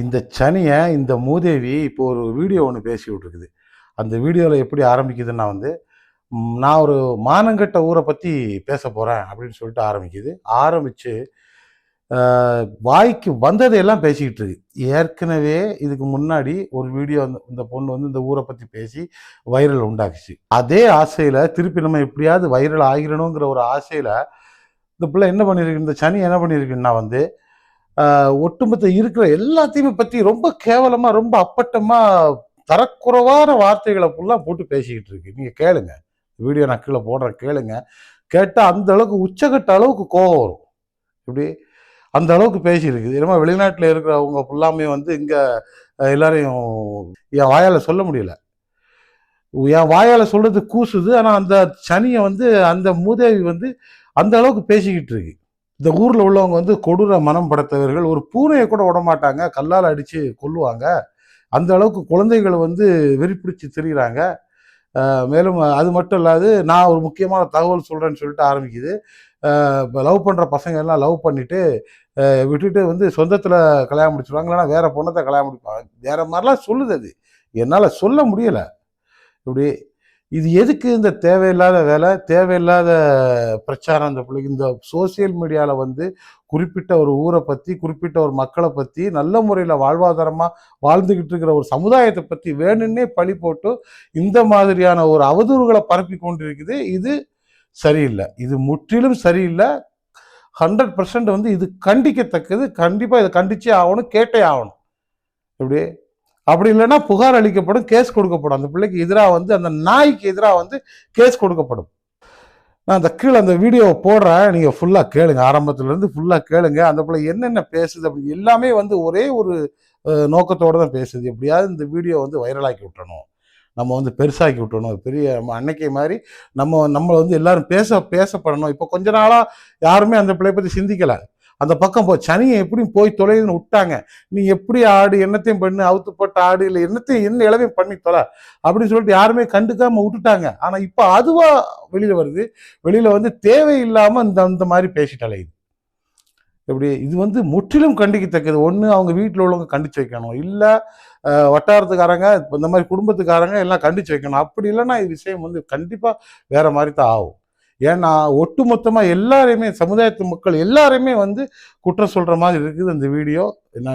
இந்த சனியை இந்த மூதேவி இப்போ ஒரு வீடியோ ஒன்று பேசி விட்டுருக்குது. அந்த வீடியோவில் எப்படி ஆரம்பிக்குதுன்னா நான் ஒரு மானங்கெட்ட ஊரை பற்றி பேச போகிறேன் அப்படின்னு சொல்லிட்டு ஆரம்பித்து வாய்க்கு வந்ததையெல்லாம் பேசிக்கிட்டு இருக்கு. ஏற்கனவே இதுக்கு முன்னாடி ஒரு வீடியோ இந்த பொண்ணு இந்த ஊரை பற்றி பேசி வைரல் உண்டாக்குச்சு. அதே ஆசையில் திருப்பி நம்ம எப்படியாவது வைரல் ஆகிடணுங்கிற ஒரு ஆசையில் இந்த பிள்ளை என்ன பண்ணியிருக்கு, இந்த சனி என்ன பண்ணியிருக்குன்னா ஒட்டுமொத்த இருக்கிற எல்லாத்தையுமே பற்றி ரொம்ப கேவலமாக ரொம்ப அப்பட்டமாக தரக்குறைவான வார்த்தைகளை ஃபுல்லாக போட்டு பேசிக்கிட்டு இருக்கு. நீங்கள் கேளுங்க, வீடியோ நான் கீழே போடுறேன், கேளுங்க. கேட்டால் அந்த அளவுக்கு உச்சகட்ட அளவுக்கு கோபம் வரும். இப்படி அந்த அளவுக்கு பேசியிருக்குது. என்னமோ வெளிநாட்டில் இருக்கிறவங்க ஃபுல்லாமே இங்கே எல்லாரையும் என் வாயால் சொல்ல முடியல, என் வாயால் சொல்றது கூசுது. ஆனால் அந்த சனியை அந்த மூதேவி அந்த அளவுக்கு பேசிக்கிட்டு இருக்கு. இந்த ஊரில் உள்ளவங்க கொடூர மனம் படைத்தவர்கள். ஒரு பூனையை கூட விட மாட்டாங்க, கல்லால் அடித்து கொல்லுவாங்க. அந்த அளவுக்கு குழந்தைகள் வெறிப்பிடிச்சு திரிகிறாங்க. மேலும் அது மட்டும் இல்லாது நான் ஒரு முக்கியமான தகவல் சொல்கிறேன்னு சொல்லிட்டு ஆரம்பிக்குது. இப்போ லவ் பண்ணுற பசங்க எல்லாம் லவ் பண்ணிவிட்டு விட்டுட்டு சொந்தத்தில் கல்யாணம் முடிச்சுடுவாங்க, இல்லைன்னா வேறு பொண்ணத்தை கல்யாணம் முடிப்பாங்க. வேறு மாதிரிலாம் சொல்லுது. அது என்னால் சொல்ல முடியலை. இப்படி இது எதுக்கு இந்த தேவையில்லாத வேலை, தேவையில்லாத பிரச்சாரம்? அந்த பிள்ளைக்கு இந்த சோசியல் மீடியாவில் குறிப்பிட்ட ஒரு ஊரை பற்றி, குறிப்பிட்ட ஒரு மக்களை பற்றி, நல்ல முறையில் வாழ்வாதாரமாக வாழ்ந்துக்கிட்டு இருக்கிற ஒரு சமுதாயத்தை பற்றி வேணுன்னே பழி போட்டு இந்த மாதிரியான ஒரு அவதூறுகளை பரப்பி கொண்டிருக்குது. இது சரியில்லை, இது முற்றிலும் சரியில்லை. 100% இது கண்டிக்கத்தக்கது. கண்டிப்பாக இதை கண்டிச்சே ஆகணும், கேட்டே ஆகணும். இப்படி அப்படி இல்லைன்னா புகார் அளிக்கப்படும், கேஸ் கொடுக்கப்படும். அந்த பிள்ளைக்கு எதிராக அந்த நாய்க்கு எதிராக கேஸ் கொடுக்கப்படும். நான் அந்த கீழே அந்த வீடியோவை போடுறேன், நீங்கள் ஃபுல்லாக கேளுங்க, ஆரம்பத்துலேருந்து ஃபுல்லாக கேளுங்க. அந்த பிள்ளை என்னென்ன பேசுது அப்படி எல்லாமே ஒரே ஒரு நோக்கத்தோடு தான் பேசுது. எப்படியாவது இந்த வீடியோ வைரலாக்கி விட்டணும், நம்ம பெருசாக்கி விட்டணும், பெரிய அன்னைக்கு மாதிரி நம்மளை எல்லாரும் பேசப்படணும். இப்போ கொஞ்ச நாளாக யாருமே அந்த பிள்ளையை பற்றி சிந்திக்கலை. அந்த பக்கம் சனியை எப்படியும் போய் தொலைதுன்னு விட்டாங்க. நீ எப்படி ஆடு, என்னத்தையும் பண்ணு, அவுத்துப்பட்ட ஆடு, இல்லை என்ன இளவையும் பண்ணி தொலை அப்படின்னு சொல்லிட்டு யாருமே கண்டுக்காம விட்டுட்டாங்க. ஆனால் இப்போ அதுவா வெளியில வருது. வெளியில தேவையில்லாம இந்த மாதிரி பேசிட்டாலே இப்படி இது முற்றிலும் கண்டிக்கத்தக்கது. ஒன்று அவங்க வீட்டில் உள்ளவங்க கண்டிச்சு வைக்கணும், இல்லை வட்டாரத்துக்காரங்க இந்த மாதிரி குடும்பத்துக்காரங்க எல்லாம் கண்டிச்சு வைக்கணும். அப்படி இல்லைன்னா இது விஷயம் கண்டிப்பாக வேற மாதிரி தான் ஆகும். ஏன்னா ஒட்டுமொத்தமாக எல்லாரையுமே, சமுதாயத்து மக்கள் எல்லாருமே குற்றம் சொல்கிற மாதிரி இருக்குது இந்த வீடியோ.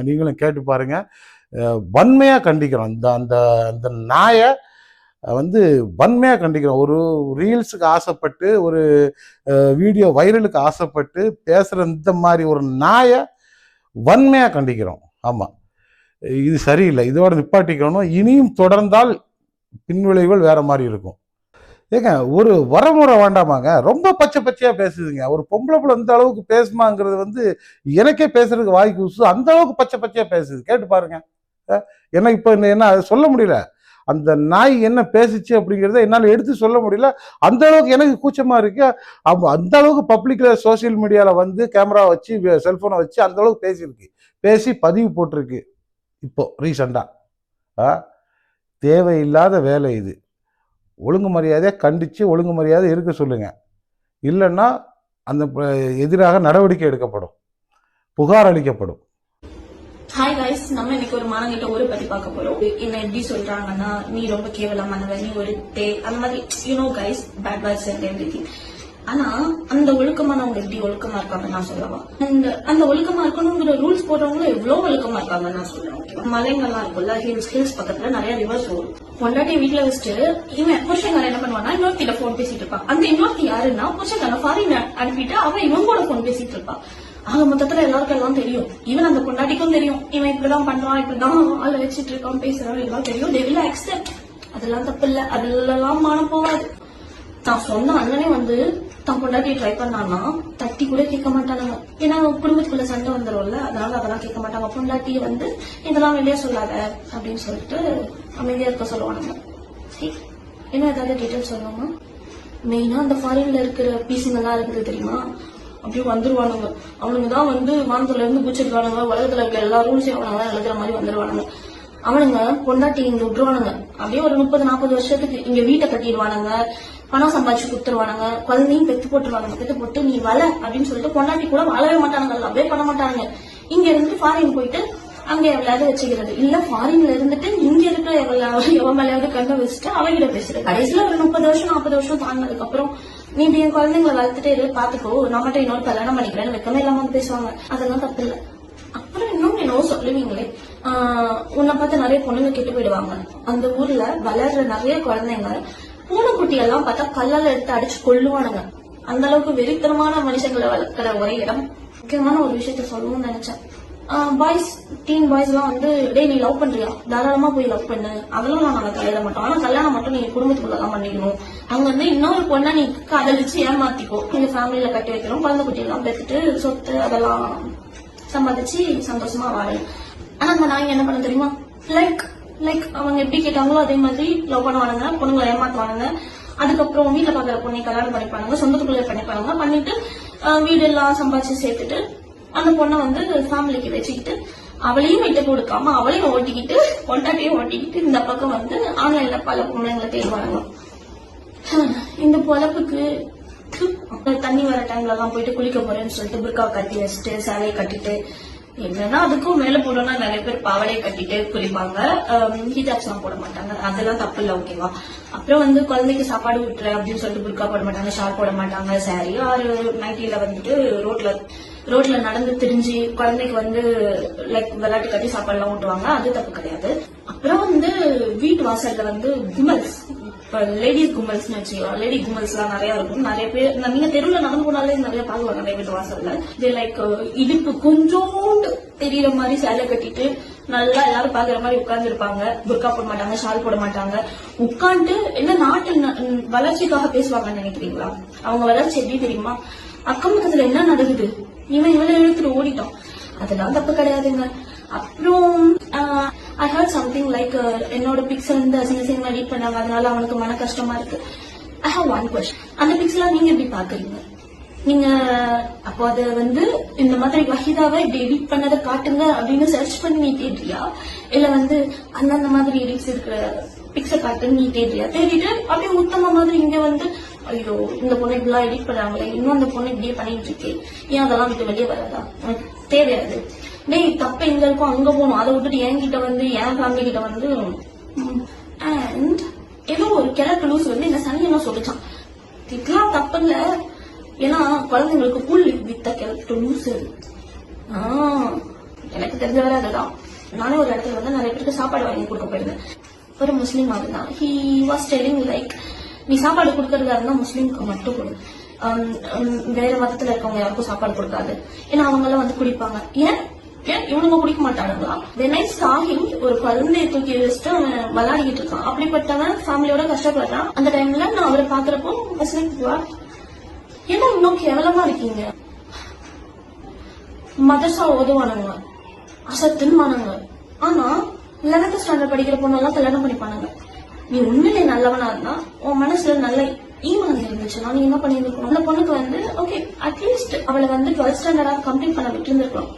நீங்களும் கேட்டு பாருங்க. வன்மையாக கண்டிக்கிறோம். அந்த அந்த நாயை வன்மையாக கண்டிக்கிறோம். ஒரு ரீல்ஸுக்கு ஆசைப்பட்டு, ஒரு வீடியோ வைரலுக்கு ஆசைப்பட்டு பேசுகிற இந்த மாதிரி ஒரு நாயை வன்மையாக கண்டிக்கிறோம். ஆமாம், இது சரியில்லை, இதோட நிப்பாட்டிக்கணும். இனியும் தொடர்ந்தால் பின்விளைவுகள் வேற மாதிரி இருக்கும். ஏங்க, ஒரு வரமுறை வேண்டாமாங்க? ரொம்ப பச்சை பச்சையாக பேசுதுங்க. ஒரு பொம்பளை பிள்ளை இந்த அளவுக்கு பேசுமாங்கிறது எனக்கே பேசுறதுக்கு வாய்க்கு உசு. அந்த அளவுக்கு பச்சை பச்சையாக பேசுது. கேட்டு பாருங்க. ஏன்னா இப்போ என்ன சொல்ல முடியல, அந்த நாய் என்ன பேசிச்சு அப்படிங்கிறத என்னால் எடுத்து சொல்ல முடியல. அந்த அளவுக்கு எனக்கு கூச்சமாக இருக்கு. அந்த அளவுக்கு பப்ளிக்கில் சோசியல் மீடியாவில் கேமரா வச்சு, செல்ஃபோனை வச்சு அந்த அளவுக்கு பேசியிருக்கு, பேசி பதிவு போட்டிருக்கு. இப்போ ரீசண்டாக தேவையில்லாத வேலை இது. ஒழுங்கு மரியாதையாக கண்டித்து ஒழுங்கு மரியாதை இருக்க சொல்லுங்க, இல்லைன்னா அந்த எதிராக நடவடிக்கை எடுக்கப்படும், புகார் அளிக்கப்படும். ஹாய் கைஸ், நம்ம இன்னைக்கு ஒரு மானங்கிட்ட ஊரை பத்தி பார்க்க போறோம். என்ன எப்படி சொல்றாங்கன்னா, நீ ரொம்ப கேவலமானவ, நீ ஒரு அந்த மாதிரி guys, bad words and everything. ஆனா அந்த ஒழுக்கமானவங்க எப்படி ஒழுக்கமா இருக்காங்கன்னு நான் சொல்லலாம். அந்த ஒழுக்கமா இருக்கணுங்கிற ரூல்ஸ் போடுறவங்களும் எவ்வளவு ஒழுக்கமா இருக்காங்கன்னு நான் சொல்லுவேன். மலைங்கள்லாம் இருக்குல்ல, ஹில்ஸ் பக்கத்துல நிறைய ரிவர்ஸ் வரும். பொண்டாட்டி வீட்டுல வச்சுட்டு இவன் புருஷன் என்ன பண்ணுவானா, இன்னொருத்திட்ட போன் பேசிட்டு இருப்பான். அந்த இன்னொருத்தி யாருன்னா புருஷன் ஃபாரின் அனுப்பிட்டு அவன் இவங்களோட போன் பேசிட்டு இருப்பான். ஆக மொத்தத்துல எல்லாருக்கும் எல்லாம் தெரியும். ஈவன் அந்த பொண்டாட்டிக்கும் தெரியும், இவன் இப்படிதான் பண்றான், இப்படிதான் ஆள வச்சுட்டு இருக்கான், பேசுறான், எல்லாம் தெரியும். they will accept. அதெல்லாம் தப்பு இல்ல, அதெல்லாம் மானம் போகாது. தான் சொன்ன அண்ணனே தான் பொண்டாட்டியை ட்ரை பண்ணான்னா தட்டி கூட கேட்க மாட்டாங்க. ஏன்னா குடும்பத்துக்குள்ள சண்டை வந்துடும்ல, அதனால அதெல்லாம் கேட்க மாட்டாங்க. பொண்டாட்டியை இதெல்லாம் வெளியே சொல்லாத அப்படின்னு சொல்லிட்டு அமைதியா இருக்க சொல்லுவானுங்க. என்ன ஏதாவது டீட்டெயில் சொல்லுவாங்க. மெயினா அந்த ஃபாரின்ல இருக்கிற பீசிங் எல்லாம் இருக்குது தெரியுமா, அப்படியே வந்துருவானுங்க. அவனுங்கதான் வானத்துல இருந்து பூச்சிருக்கானுங்க, உலகத்துல இருக்க எல்லா ரூல்ஸையும் அவனுங்க எழுதுற மாதிரி வந்துருவானுங்க. அவனுங்க பொண்டாட்டி இங்க விட்டுருவானுங்க. அப்படியே ஒரு 30-40 வருஷத்துக்கு இங்க வீட்டை கட்டிடுவானுங்க, பணம் சம்பாதிச்சு கொடுத்துருவானுங்க, குழந்தையும் பெத்து போட்டுருவானுங்க. பெத்து போட்டு நீ வள அப்படின்னு சொல்லிட்டு பொண்டாட்டி கூட வாழவே மாட்டானுங்க, அப்படியே பண்ண மாட்டானுங்க. இங்க இருந்து ஃபாரின் போயிட்டு அங்க எவ்வளவு வச்சுக்கிறது, இல்ல ஃபாரின்ல இருந்துட்டு இங்க இருக்கிற எவன் மேலேயாவது கண்ணை வச்சுட்டு அவகிட்ட பேசுறது. கடைசியில ஒரு 30 வருஷம் 40 வருஷம் தாண்டினதுக்கு அப்புறம் நீ இப்படி என் குழந்தைங்களை வளர்த்துட்டே இரு, பாத்துக்கோ, நான் மட்டும் இன்னொரு கல்யாணம் பண்ணிக்கிறேன்னு வெக்கமே இல்லாம வந்து பேசுவாங்க. அதெல்லாம் தப்பு இல்ல. அப்புறம் இன்னும் என்னவோ சொல்லுவீங்களே, உன்னை பார்த்து நிறைய பொண்ணுங்க கெட்டு போயிடுவாங்க. அந்த ஊர்ல வளர்ற நிறைய குழந்தைங்க பூனைக்குட்டி எல்லாம் பார்த்தா கல்லால எடுத்து அடிச்சு கொல்லுவானுங்க. அந்த அளவுக்கு வெறித்தனமான மனுஷங்களை வளர்க்கிற ஒரே இடம். முக்கியமான ஒரு விஷயத்த சொல்லணும்னு நினைச்சேன். பாய்ஸ், டீன் பாய்ஸ் எல்லாம் வந்து டே நீ லவ் பண்றியா, தாராளமா போய் லவ் பண்ணு, அதெல்லாம் நாங்க தலையிட மாட்டோம். ஆனா கல்யாணம் மட்டும் நீங்க குடும்பத்துக்குள்ளதான் பண்ணிக்கணும். அங்க வந்து இன்னொரு பொண்ணை நீ காதலிச்சு ஏமாத்திக்கோ, நீங்க ஃபேமிலியில கட்டி வைக்கிறோம், குழந்தை குட்டி எல்லாம் பெற்றுட்டு சொத்து அதெல்லாம் சம்பாதிச்சு சந்தோஷமா வாழணும். ஆனா அந்த நாங்க என்ன பண்ண தெரியுமா, லைக் அவங்க எப்படி கேட்டாங்களோ அதே மாதிரி லவ் பண்ணுவானுங்க, பொண்ணுங்களை ஏமாத்துவானுங்க. அதுக்கப்புறம் வீட்டுல பாக்குற பொண்ணை கல்யாணம் பண்ணிப்பானுங்க, சொந்தத்துக்குள்ள பண்ணிப்பானுங்க, பண்ணிட்டு வீடு எல்லாம் சம்பாதிச்சு சேர்த்துட்டு அந்த பொண்ணை வந்து ஃபேமிலிக்கு வச்சுக்கிட்டு அவளையும் விட்டு கொடுக்காம அவளையும் ஓட்டிக்கிட்டு பொண்டாட்டியும் ஓட்டிக்கிட்டு இந்த பக்கம் வந்து ஆன்லைன்ல பல பொண்ணுங்களை தேடுவாங்க. இந்த பொழப்புக்கு தண்ணி வர டைம்ல எல்லாம் போயிட்டு குளிக்க போறேன்னு சொல்லிட்டு புர்காவை கட்டி வச்சுட்டு சேலையை கட்டிட்டு என்னன்னா அதுக்கும் மேல போடணும்னா நிறைய பேர் பாவலையை கட்டிட்டு குளிப்பாங்க. ஹிஜாப்ஸ் எல்லாம் போட மாட்டாங்க, அதெல்லாம் தப்பு இல்ல, ஓகேவா. அப்புறம் வந்து குழந்தைக்கு சாப்பாடு விட்டுற அப்படின்னு சொல்லிட்டு புர்கா போட மாட்டாங்க, ஷால் போட மாட்டாங்க, சாரி ஆறு நைட்டில வந்துட்டு ரோட்ல நடந்து திரிஞ்சு குழந்தைக்கு வந்து லைக் விளையாட்டு கட்டி சாப்பாடு எல்லாம் ஊட்டுவாங்க, அது தப்பு கிடையாது. அப்புறம் வந்து வீட்டு வாசல்ல வந்து குமல்ஸ், லேடிஸ் கும்பல்ஸ் வச்சுக்கோ, லேடி கும்பல்ஸ் எல்லாம் நிறைய இருக்கும். நிறைய பேர் நீங்க தெருவுல நடந்து போனாலே நிறைய பாக்குவாங்க நிறைய வீட்டு வாசல்ல. லைக் இடுப்பு கொஞ்சோண்டு தெரியற மாதிரி சேலை கட்டிட்டு நல்லா எல்லாரும் பாக்குற மாதிரி உட்கார்ந்து இருப்பாங்க. புர்கா போட மாட்டாங்க, ஷால் போட மாட்டாங்க. உட்காந்து என்ன நாட்டு வளர்ச்சிக்காக பேசுவாங்கன்னு நினைக்கிறீங்களா? அவங்க வளர்ச்சி எப்படி தெரியுமா, அக்கம் பக்கத்துல என்ன நடக்குது, இவன் இழுத்துட்டு ஓடிட்டான், அதெல்லாம் தப்பு கிடையாதுங்க. அப்புறம் ஐ ஹர்ட் சம்திங் லைக் என்னோட பிக்ஸ் வந்து அசிங்கமா எடிட் பண்ணாங்க, அதனால அவனுக்கு மன கஷ்டமா இருக்கு. ஐ ஹவ் ஒன் கொஸ்டின், அந்த பிக்ஸ் எல்லாம் நீங்க எப்படி பாக்குறீங்க? நீங்க அப்போ அத வந்து இந்த மாதிரி வஹிதாவை இப்படி எடிட் பண்ணதை காட்டுங்க அப்படின்னு சர்ச் பண்ணி நீ தேடுறியா, இல்ல வந்து அந்த மாதிரி எடிட்ஸ் இருக்கிற பிக்ஸ காட்டுன்னு நீ தேடுறியா? தேடிட்டு அப்படியே உத்தம மாதிரி இங்க வந்து ஐயோ இந்த பொண்ணு இப்படிலாம் எடிட் பண்றாங்களே, இன்னும் அந்த பொண்ணு இப்படியே பண்ணிட்டு இருக்கே, ஏன் அதெல்லாம் விட்டு வெளியே வராதா? உனக்கு தேவையாது. டேய் தப்பு எங்க இருக்கும் அங்க போகணும், அதை விட்டுட்டு என்கிட்ட வந்து என் ஃபேமிலி கிட்ட வந்து. அண்ட் ஏதோ ஒரு கிழக்கு லூஸ் வந்து இந்த சனியெல்லாம் சொல்லிச்சான், இதெல்லாம் தப்பு இல்ல, ஏன்னா குழந்தைங்களுக்கு புல் வித்த கிழக்கு லூஸ். எனக்கு தெரிஞ்ச வரை அதுதான். நானே ஒரு இடத்துல வந்து நிறைய பேருக்கு சாப்பாடு வாங்கி கொடுக்க போயிருந்தேன். ஒரு முஸ்லீம் அதுதான். ஹி வாஸ் டெல்லிங் லைக் நீ சாப்பாடு கொடுக்கறதா இருந்தா முஸ்லீம்க்கு மட்டும் கொடு, வேற மதத்துல இருக்கவங்க யாருக்கும் சாப்பாடு கொடுக்காது, ஏன்னா அவங்க எல்லாம் வந்து குடிப்பாங்க. ஏன் இவனுங்க குடிக்க மாட்டானுங்களா? ஒரு குழந்தைய தூக்கி வச்சுட்டு அவன் விளையாடிக்கிட்டு இருக்கான். அப்படிப்பட்டவன் ஃபேமிலியோட கஷ்டப்படுறான். அந்த டைம்ல நான் அவரை பாக்குறப்போ ஏன்னா இன்னும் கேவலமா இருக்கீங்க. மதர்சா ஓதுவானுங்க, அசத்துமானுங்க, ஆனா 11th ஸ்டாண்டர்ட் படிக்கிற பொண்ணெல்லாம் கல்யாணம் பண்ணிப்பானுங்க. நீ உண்மையிலே நல்லவனா இருந்தா உன் மனசுல நல்ல ஈமான் இருந்துச்சுன்னா நீ என்ன பண்ணிருக்கணும், அந்த பொண்ணுக்கு வந்து ஓகே அட்லீஸ்ட் அவளை வந்து 12th ஸ்டாண்டர்ட் கம்ப்ளீட் பண்ண விட்டு இருந்திருக்கலாம்.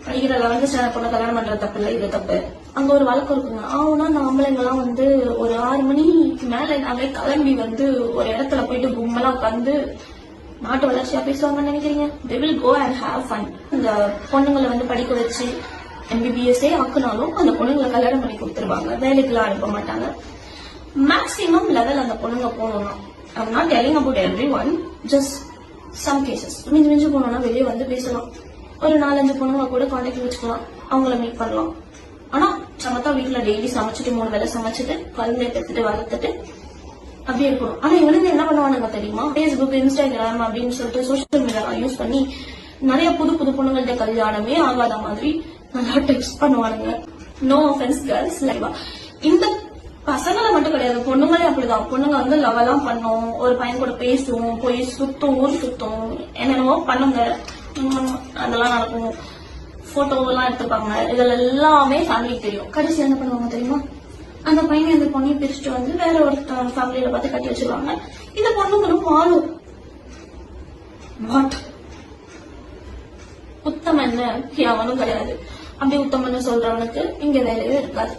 படிக்கிற 11th ஸ்டாண்டர்ட் பொண்ணு கல்யாணம் பண்ற தப்பு இல்ல, இது தப்பு. அங்க ஒரு வழக்கம் இருக்குங்க. ஆனா நம்மளெல்லாம் வந்து ஒரு 6 மணிக்கு மேல நாங்களே கிளம்பி வந்து ஒரு இடத்துல போயிட்டு கும்பலா உட்காந்து நாட்டு வளர்ச்சியா பேசுவாங்கன்னு நினைக்கிறீங்க? they will go and have fun. இந்த பொண்ணுங்களை வந்து படிக்க வச்சு MBBS ஆக்குனாலும் அந்த பொண்ணுங்களை கல்யாணம் பண்ணி கொடுத்துருவாங்க, வேலைக்கெல்லாம் அனுப்ப மாட்டாங்க. மேக்சிமம் லெவல் அந்த பொண்ணுங்க போனோம்னா, I'm not telling about everyone, just some cases. மிஞ்சு போனோம்னா வெளியே வந்து பேசலாம், ஒரு 4-5 பொண்ணுங்க கூட கான்டாக்ட் வச்சுக்கலாம், அவங்கள மீட் பண்ணலாம். ஆனா சமத்தா வீட்டுல டெய்லி சமைச்சிட்டு 3 வேலை சமைச்சிட்டு குழந்தைய பெற்றுட்டு வளர்த்துட்டு அப்படியே இருக்கணும். ஆனா இவனுங்க என்ன பண்ணுவானுங்க தெரியுமா, பேஸ்புக் இன்ஸ்டாகிராம் அப்படின்னு சொல்லிட்டு சோசியல் மீடியா யூஸ் பண்ணி நிறைய புது பொண்ணுங்கள்ட்ட கல்யாணமே ஆகாத மாதிரி நல்லா டெக்ஸ்ட் பண்ணுவானுங்க. நோ ஆஃபென்ஸ் கேர்ள்ஸ், லைவா. இந்த பசங்களை மட்டும் கிடையாது, பொண்ணுங்களே அப்படிதான். பொண்ணுங்க வந்து லவெல்லாம் பண்ணும், ஒரு பையன் கூட பேசும், போய் சுத்தும், ஊர் சுத்தும், என்னென்னவோ பண்ணுங்க, அதெல்லாம் நடக்கும். போட்டோ எல்லாம் எடுத்துப்பாங்க, இதுல எல்லாமே ஃபேமிலிக்கு தெரியும். கடைசி என்ன பண்ணுவாங்க தெரியுமா, அந்த பையன் இந்த பொண்ணையும் பிரிச்சுட்டு வந்து வேற ஒரு ஃபேமிலியில பார்த்து கட்டி வச்சிருவாங்க. இந்த பொண்ணுங்களும் வாழும். வாட் உத்தமன்னு அவனும் கிடையாது. அப்படி உத்தமன்னு சொல்றவனுக்கு இங்க வேலையே இருக்காது.